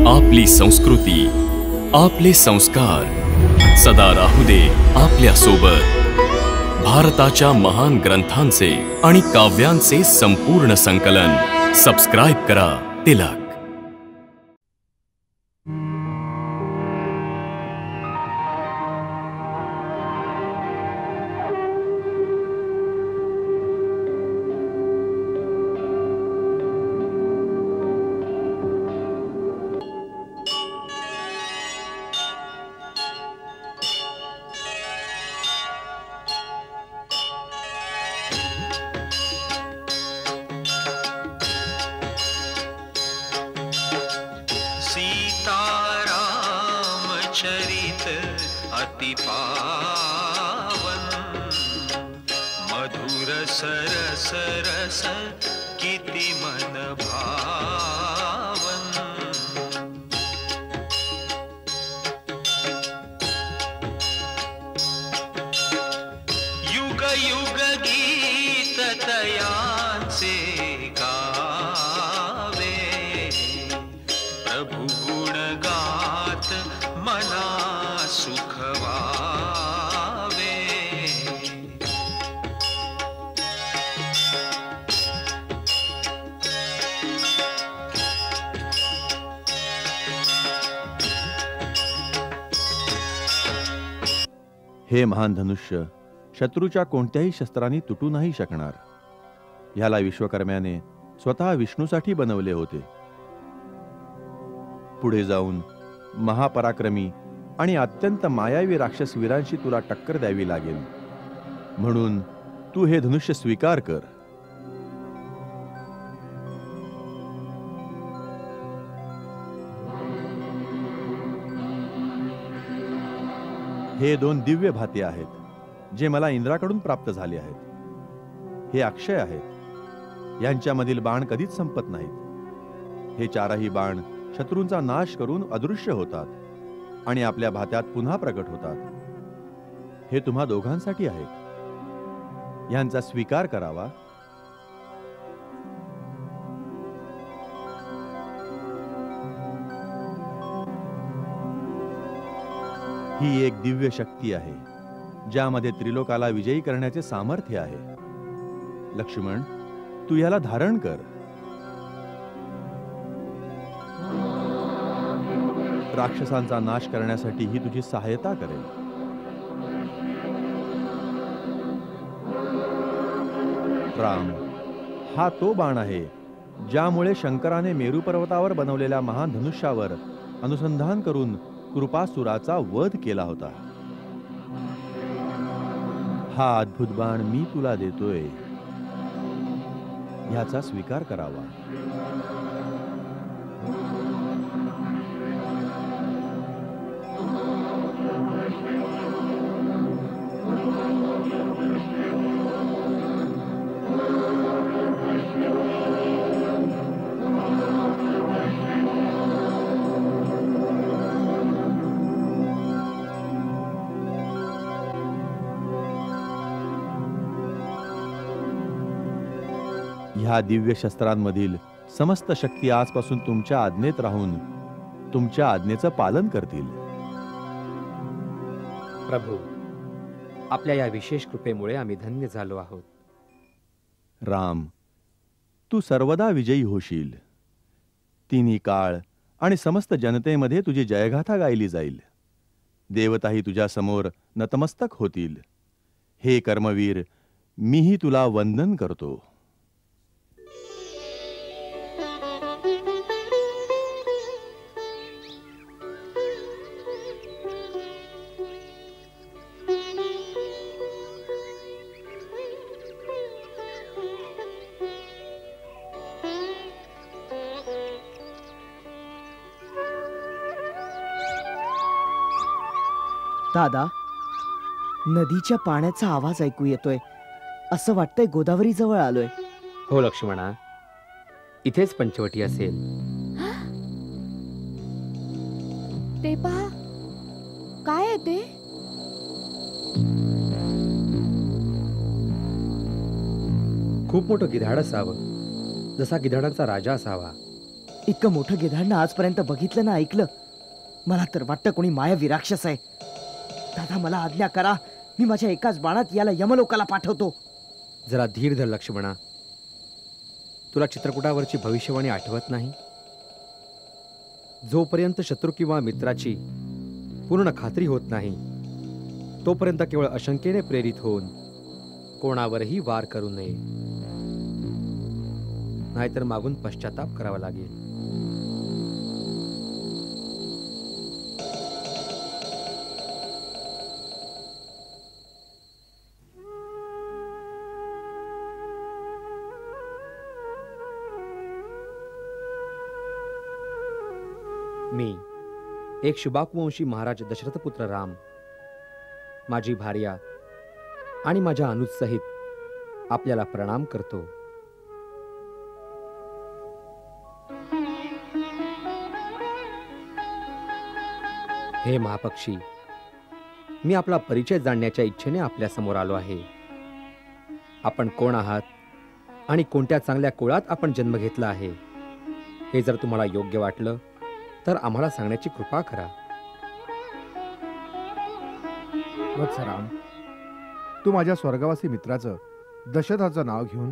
आपली संस्कृती, आपले संस्कार सदा राहू दे आपल्या सोबत। भारताच्या महान ग्रंथांचे आणि काव्यांचे संपूर्ण संकलन सबस्क्राइब करा तिलक। चरित अति पावन, मधुर सरस रस किति मन भावन। युग युग गीत तयांचे गावे, प्रभु गुण गात मना सुख वावे। हे महान धनुष्य शत्रूच्या कोणत्याही शस्त्रांनी तुटू नाही शकणार। ह्याला विश्वकर्म्याने स्वतः विष्णूसाठी बनवले होते। पुढे जाऊन महापराक्रमी आणि अत्यंत मायावी राक्षसवीरांशी तुला टक्कर द्यावी लागेल, म्हणून तू हे धनुष्य स्वीकार कर। हे दोन दिव्य भाते आहेत जे मला इंद्राकडून प्राप्त झाले आहेत। हे अक्षय आहेत, यांच्यामधील बाण कधीच संपत नाहीत। हे चारही बाण शत्रूंचा नाश करून अदृश्य होतात आणि आपल्या भात्यात पुन्हा प्रकट होतात। हे तुम्हा दोघांसाठी आहेत, यांचा स्वीकार करावा। ही एक दिव्य शक्ती आहे ज्यामध्ये त्रिलोकाला विजयी करण्याचे सामर्थ्य आहे। लक्ष्मण, तू याला धारण कर। राक्षसांचा नाश करण्यासाठी ही तुझी सहायता करेल। राम, हा तो बाण आहे ज्यामुळे शंकराने मेरू पर्वतावर बनवलेल्या महान धनुष्यावर अनुसंधान करून कृपासुराचा वध केला होता। हा अद्भुत बाण मी तुला देतोय, ह्याचा स्वीकार करावा। ह्या दिव्य शस्त्रांमधील समस्त शक्ती आजपासून तुमच्या आज्ञेत राहून तुमच्या आज्ञेचं पालन करतील। प्रभू, आपल्या या विशेष कृपेमुळे आम्ही धन्य झालो आहोत। राम, तू सर्वदा विजयी होशील। तिन्ही काळ आणि समस्त जनतेमध्ये तुझी जयगाथा गायली जाईल। देवताही तुझ्या समोर नतमस्तक होतील। हे कर्मवीर, मीही तुला वंदन करतो। दादा, नदीच्या पाण्याचा आवाज ऐकू येतोय। असं वाटतंय गोदावरी जवळ आलोय। हो लक्ष्मणा, इथेच पंचवटी असेल। ते पहा, काय आहे ते? खूप मोठं गिधाड असावं, जसा गिधाडांचा राजा असावा। इतकं मोठं गिधाडणं आजपर्यंत बघितलं ना ऐकलं. मला तर वाटतं कोणी मायावी राक्षस आहे. दादा मला आज्ञा करा, मी माझ्या एकाच बाणात याला यमलोकाला पाठवतो. जरा धीर धर लक्ष्मणा. तुला चित्रकूटावरची भविष्यवाणी आठवत नाही? जोपर्यंत शत्रू किंवा मित्राची पूर्ण खात्री होत नाही तोपर्यंत केवळ अशंकेने प्रेरित होऊन कोणावरही वार करू नये, नाहीतर मागून पश्चाताप करावा लागेल. मी एक शुभाकुवंशी महाराज दशरथपुत्र राम, माझी भार्या आणि माझ्या अनुज सहित आपल्याला प्रणाम करतो. हे महापक्षी, मी आपला परिचय जाणण्याच्या इच्छेने आपल्या समोर आलो आहे. आपण कोण आहात आणि कोणत्या चांगल्या कुळात आपण जन्म घेतला आहे हे जर तुम्हाला योग्य वाटलं तर आम्हाला सांगण्याची कृपा करा. वत्सराम, तू माझ्या स्वर्गवासी मित्राचं दशरथाचं नाव घेऊन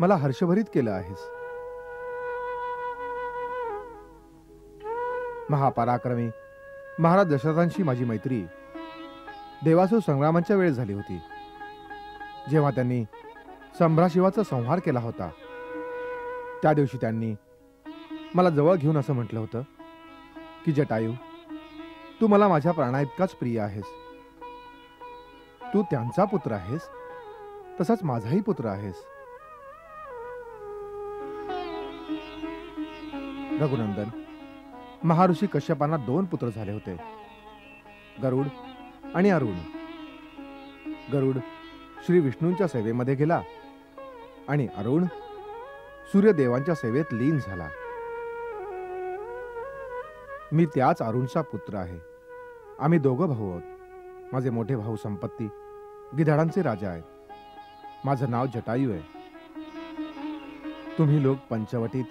मला हर्षभरित केलं आहेस. महापराक्रमी महाराज दशरथांशी माझी मैत्री देवासुर संग्रामांच्या वेळेस झाली होती, जेव्हा त्यांनी संभ्राशिवाचा संहार केला होता. त्या दिवशी त्यांनी मला जवळ घेऊन असं म्हटलं होतं की जटायू, तू मला माझ्या प्राणाइतकाच प्रिय आहेस. तू त्यांचा पुत्र आहेस, तसाच माझाही पुत्र आहेस. रघुनंदन, महर्षी कश्यपांना 2 पुत्र झाले होते, गरुड आणि अरुण. गरुड श्री विष्णूंच्या सेवेमध्ये गेला आणि अरुण सूर्यदेवांच्या सेवेत लीन झाला. मी त्याच अरुणचा पुत्र आहे. आम्ही दोघं भाऊ आहोत. माझे मोठे भाऊ संपत्ती गिधाडांचे राजा आहेत. माझं नाव जटायू आहे. तुम्ही लोक पंचवटीत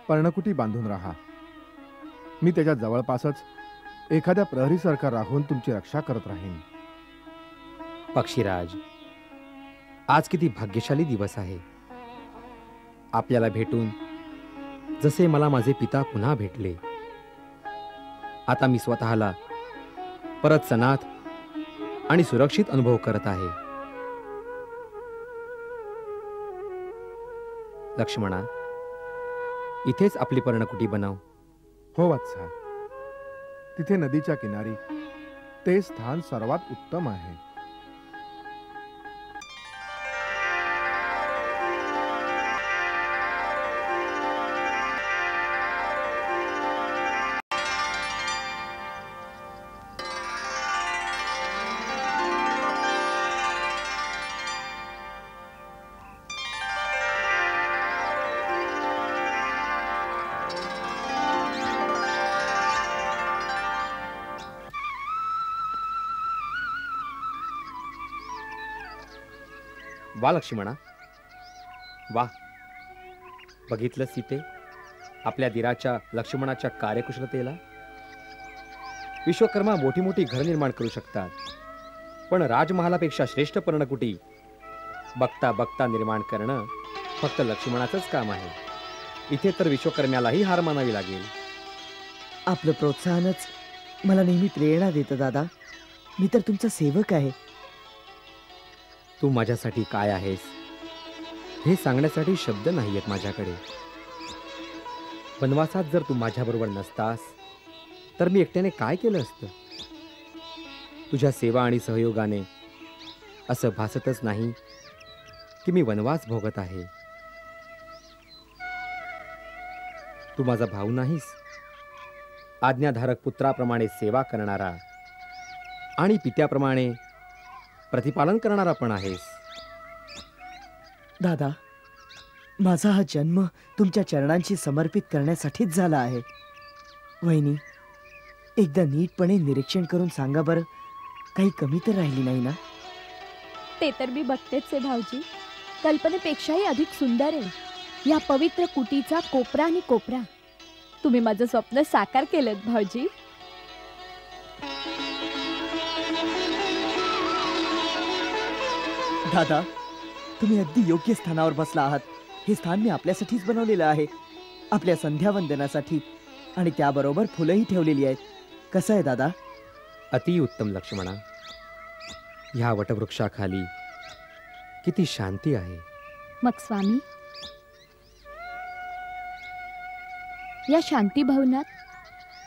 पर्णकुटी बांधून राहा. मी त्याच्या जवळपासच एखाद्या प्रहरीसारखा राहून तुमची रक्षा करत राहीन. पक्षीराज, आज किती भाग्यशाली दिवस आहे. आपल्याला भेटून जसे मला माझे पिता पुन्हा भेटले. आता मी स्वतःला परत सनात आणि सुरक्षित अनुभव करत आहे. लक्ष्मणा, इथेच आपली पर्णकुटी बनव. हो वत्सा, तिथे नदीच्या किनारी ते स्थान सर्वात उत्तम आहे. वा लक्ष्मणा, वा. बघितलं सीते, आपल्या दिराच्या लक्ष्मणाच्या कार्यकुशलतेला. विश्वकर्मा मोठी मोठी घर निर्माण करू शकतात, पण राजमहालापेक्षा श्रेष्ठ पर्णकुटी बघता बघता निर्माण करणं फक्त लक्ष्मणाचंच काम आहे. इथे तर विश्वकर्म्यालाही हार मानावी लागेल. आपलं प्रोत्साहनच मला नेहमी प्रेरणा देतं दादा. मी तर तुमचा सेवक आहे. तू माझ्यासाठी काय आहेस हे सांगण्यासाठी शब्द नाही आहेत माझ्याकडे. वनवासात जर तू माझ्याबरोबर नसतास तर मी एकट्याने काय केलं असतं. तुझ्या सेवा आणि सहयोगाने असं भासतच नाही की मी वनवास भोगत आहे. तू माझा भाऊ नाहीस, आज्ञाधारक पुत्राप्रमाणे सेवा करणारा आणि पित्याप्रमाणे प्रतिपालन करणारा पण आहेस. दादा, माझा हा जन्म तुमच्या चरणांशी समर्पित करण्यासाठीच झाला आहे. वहिनी, एकदा नीटपणे निरीक्षण करून सांगा बरं, काही कमी तर राहिली नाही ना? ते तर मी बघतेच आहे भाऊजी. कल्पनेपेक्षाही अधिक सुंदर आहे. या पवित्र कुटीचा कोपरा आणि कोपरा. तुम्ही माझं स्वप्न साकार केलं भाऊजी. दादा, तुम्ही अगदी योग्य स्थानावर बसला आहात. हे स्थान मी आपल्यासाठीच बनवलेलं आहे, आपल्या संध्यावंदनासाठी, आणि त्याबरोबर फुलंही ठेवलेली आहेत. कसं आहे दादा? अति उत्तम लक्ष्मणा. ह्या वटवृक्षाखाली किती शांती आहे. मग स्वामी, या शांती भवनात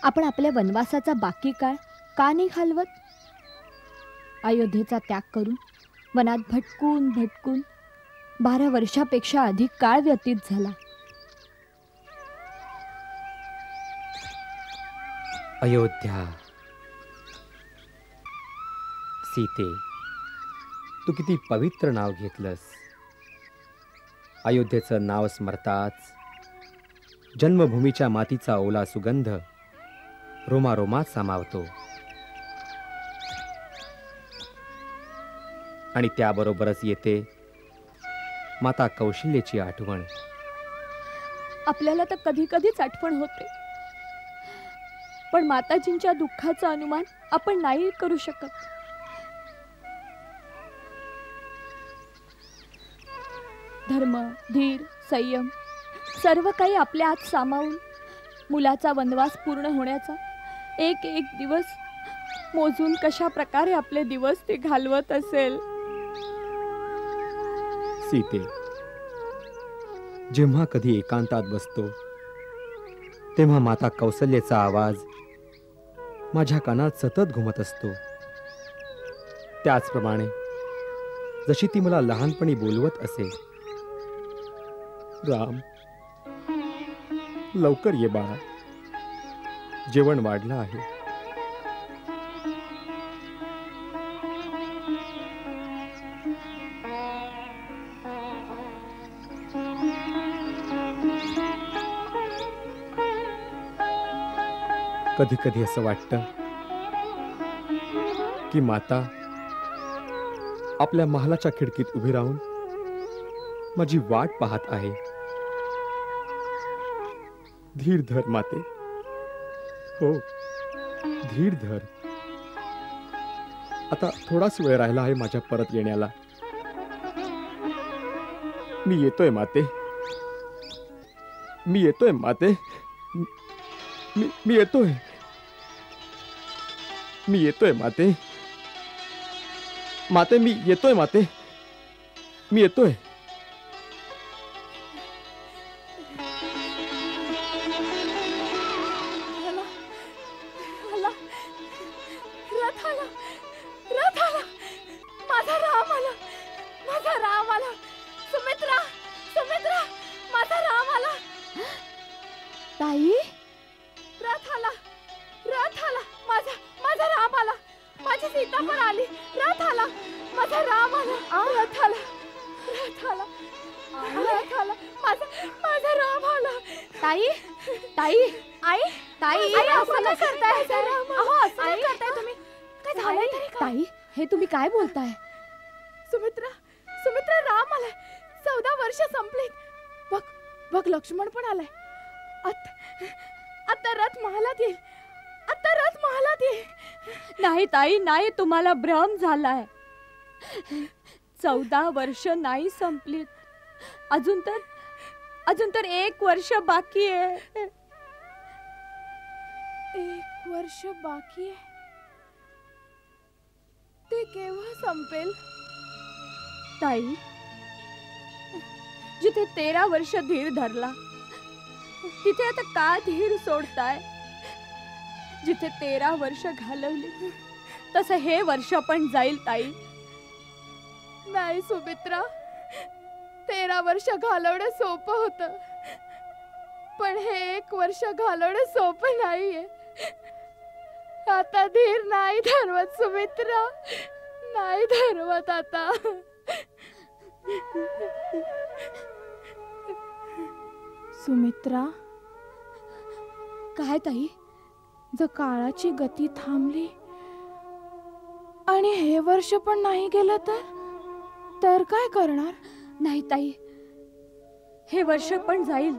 आपण आपल्या वनवासाचा बाकी काळ का नाही घालवत? अयोध्येचा त्याग करून वनात भटकून भटकून 12 वर्षापेक्षा अधिक काळ व्यतीत झाला. अयोध्या, सीते, तू किती पवित्र नाव घेतलंस. अयोध्येचं नाव स्मरताच जन्मभूमीच्या मातीचा ओला सुगंध रोमारोमात सामावतो. आणि त्याबरोबरच येते माता कौशल्याची आठवण. आपल्याला तर कधी कधीच आठवण होते, पण माताजींच्या दुःखाचा अनुमान आपण नाही करू शकत. धर्म, धीर, संयम सर्व काही आपल्या आत सामावून मुलाचा वनवास पूर्ण होण्याचा एक एक दिवस मोजून कशा प्रकारे आपले दिवस ते घालवत असेल. सीते, जेव्हा कधी एकांतात बसतो तेव्हा माता कौसल्याचा आवाज माझ्या कानात सतत घुमत असतो. त्याचप्रमाणे जशी ती मला लहानपणी बोलवत असे, राम, लवकर ये बाळा, जेवण वाढलं आहे. कधी कधी असं वाटतं की माता आपल्या महालाच्या खिडकीत उभी राहून माझी वाट पाहत आहे. धीर धर माते, हो धीर धर. आता थोडाच वेळ राहिला आहे माझ्या परत येण्याला. मी येतोय माते, मी येतोय माते, मी येतोय, मी येतोय माते, माते मी येतोय, माते मी येतोय. ताई, रथ आला, रथ आला, माझा राम आला, माझी सीता पण आली. रथ आला, माझा राम आला, रथ आला, रथ आला, रथ आला, माझा राम आला. ताई, ताई, आई, ताई, असं काय करताय? अहो, असं काय करताय तुम्ही? काय झालंय तरी का? ताई, हे तुम्ही काय बोलताय? सुमित्रा, सुमित्रा, राम आलाय. 14 वर्ष संपली. बघ, बघ, लक्ष्मण पण आलाय. आता रथ महालात येईल, आता रथ महालात येईल. नाही ताई, नाही, तुम्हाला भ्रम झालाय. 14 वर्ष नाही संपलीत. अजून तर 1 वर्ष बाकी आहे. 1 वर्ष बाकी आहे. ते केव्हा संपेल? ताई, जिथे 13 वर्ष धीर धरला तिथे आता का धीर सोडताय? जिथे 13 वर्ष घालवली तसं हे वर्ष पण जाईल ताई. नाही सुमित्रा, 13 वर्ष घालवणं सोपं होतं, पण हे 1 वर्ष घालवणं सोपं नाहीये. आता धीर नाही धरवत सुमित्रा, नाही धरवत आता. सुमित्रा, काय ताई? जर काळाची गती थांबली आणि हे वर्ष पण नाही गेलं तर काय करणार? नाही ताई, हे वर्ष पण जाईल,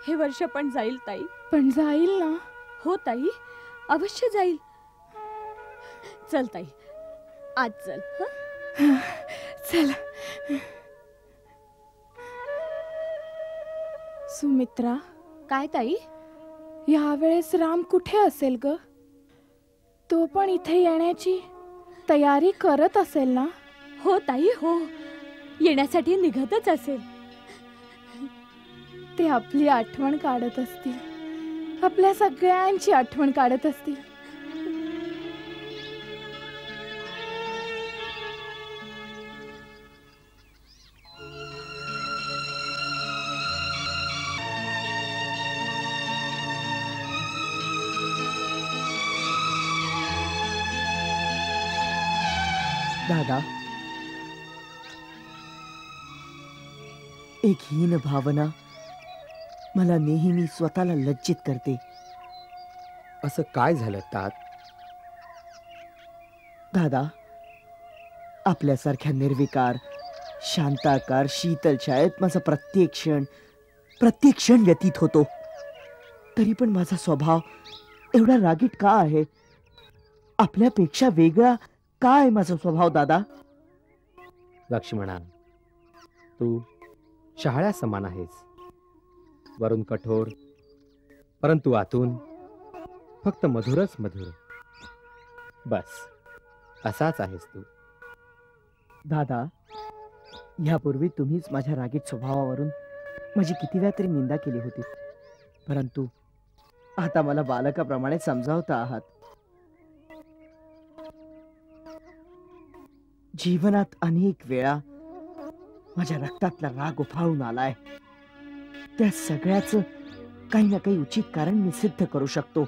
हे वर्ष पण जाईल ताई. पण जाईल ना. हो ताई, अवश्य जाईल. चल ताई, आज चल. चल. सुमित्रा, काय ताई? यावेळेस राम कुठे असेल ग? तो पण इथे येण्याची तयारी करत असेल ना? हो ताई, हो, येण्यासाठी निघतच असेल. ते आपली आठवण काढत असतील, आपल्या सगळ्यांची आठवण काढत असतील. दादा, एक हीन भावना मला नेहमी स्वतःला लज्जित करते. असं काय झालं तात? दादा, आपल्यासारख्या निर्विकार, शांताकार, शीतल छायेत माझा प्रत्येक क्षण व्यतीत होतो. तरी पण माझा स्वभाव एवढा रागीट का आहे? आपल्यापेक्षा वेगळा काय माझा स्वभाव दादा? लक्ष्मणा, तू शहाळ्या समान आहेस. वरून कठोर, परंतु आतून फक्त मधुरच मधुर. बस असाच आहेस तू. दादा, यापूर्वी तुम्हीच माझ्या रागीट स्वभावावरून माझी किती वेळा तरी निंदा केली होती, परंतु आता मला बालकाप्रमाणे समजावता आहात. जीवनात अनेक वेळा माझ्या रक्तातला राग उफाळून आलाय. त्या सगळ्याचं काही ना काही उचित कारण मी सिद्ध करू शकतो,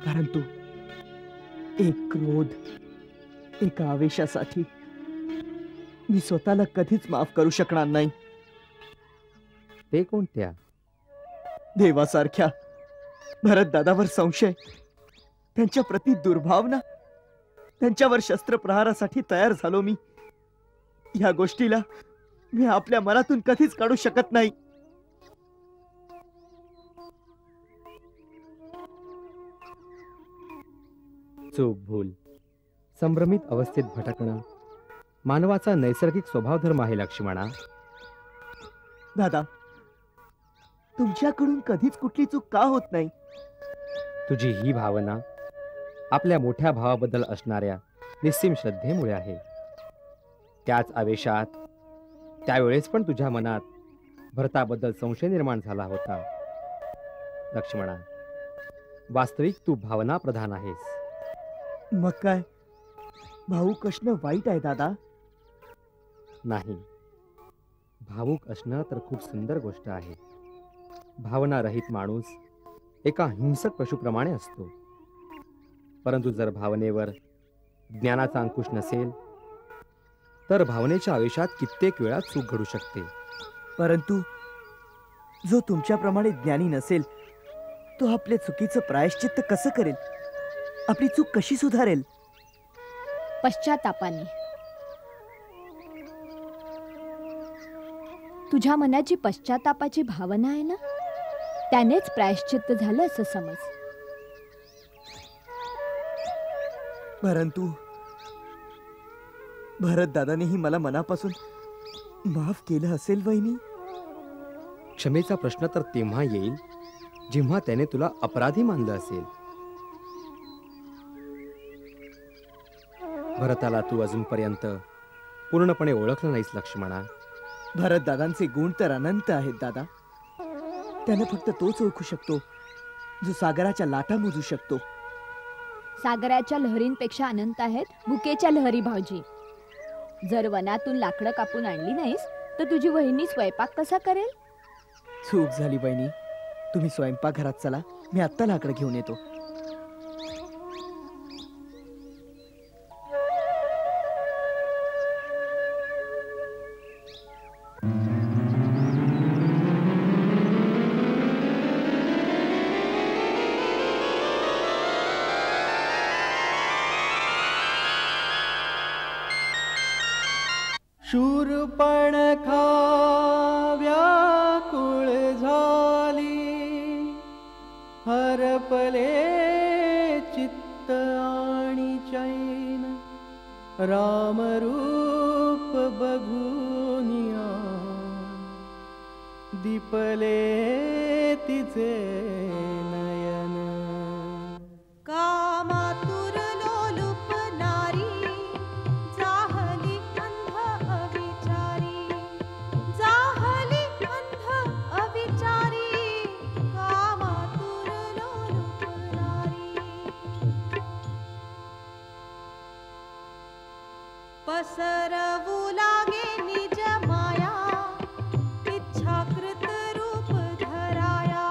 परंतु एक क्रोध, एका आवेशासाठी मी स्वतःला कधीच माफ करू शकणार नाही. ते कोणत्या? देवासारख्या भरत दादावर संशय, त्यांच्या प्रती दुर्भावना, त्यांच्यावर शस्त्रप्रहारासाठी तयार झालो मी. या गोष्टीला मी आपल्या मनातून कधीच काढू शकत नाही. चूक, भूल, संभ्रमित अवस्थेत भटकणं मानवाचा नैसर्गिक स्वभावधर्म आहे लक्ष्मणा. दादा, तुमच्याकडून कधीच कुठली चूक का होत नाही? तुझी ही भावना आपल्या मोठ्या भावाबद्दल असणाऱ्या निस्सीम श्रद्धेमुळे आहे. त्याच आवेशात त्यावेळेस पण तुझ्या मनात भरताबद्दल संशय निर्माण झाला होता. लक्ष्मणा, वास्तविक तू भावना प्रधान आहेस. मग काय, भाऊक असणं वाईट आहे दादा? नाही, भावुक असणं तर खूप सुंदर गोष्ट आहे. भावना रहित माणूस एका हिंसक पशुप्रमाणे असतो. परंतु जर भावनेवर ज्ञानाचा अंकुश नसेल तर भावनेच्या आवेशात कित्येक वेळा चूक घडू शकते. परंतु जो तुमच्याप्रमाणे ज्ञानी नसेल तो आपल्या चुकीचं प्रायश्चित्त कसं करेल? आपली चूक कशी सुधारेल? पश्चातापाने. तुझ्या मनात जी पश्चातापाची भावना आहे ना, त्यानेच प्रायश्चित्त झालं असं समज. परंतु भरत दादानेही मला मनापासून माफ केलं असेल वहिनी? क्षमेचा प्रश्न तर तेव्हा येईल जेव्हा त्याने तुला अपराधी मानलं असेल. भरताला तू अजूनपर्यंत पूर्णपणे ओळखलं नाहीस लक्ष्मणा. भरत दादांचे गुण तर अनंत आहेत दादा. त्याने फक्त तोच ओळखू शकतो जो सागराच्या लाटा मोजू शकतो. सागराच्या लहरींपेक्षा अनंत आहेत भुकेच्या लहरी भाऊजी. जर वनातून लाकडं कापून आणली नाहीस तर तुझी वहिनी स्वयंपाक कसा करेल? चूक झाली बहिणी. तुम्ही स्वयंपाकघरात चला, मी आत्ता लाकडं घेऊन येतो. शूरपणखा व्याकुळ झाला हरपले चित्त आणि चैन रामरूप बघूनिया दीपले तिचे नयन कामातुर लोलुप नारी जाहली अंध अविचारी जाहली अंध अविचारी कामातुर लोलुप नारी पसरवू लागे निज माया इच्छाकृत रूप धराया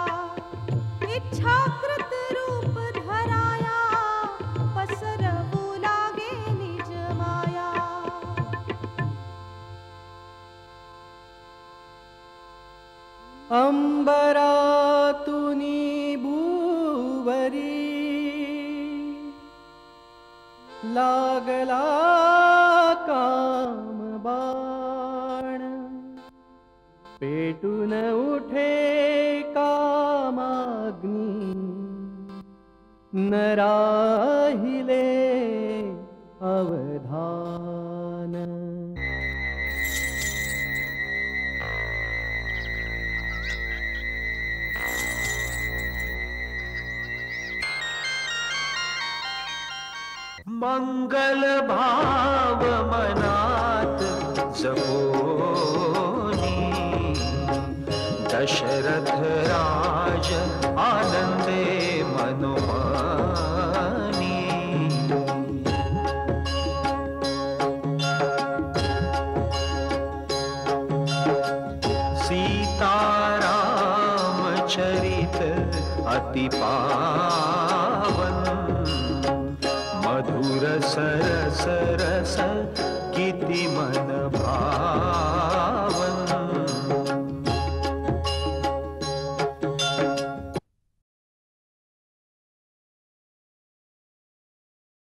इच्छाकृत रूप धराया पसरवू लागे निज माया अंबरातुनी भूवरी लागला काम बाण पेटून उठे कामाग्नी न राहिले अवधान मंगल भाव मनात जपोनी दशरथ राज आनंदे मनोमानी सीताराम चरित अति पावन मधुर सरस रस किति मन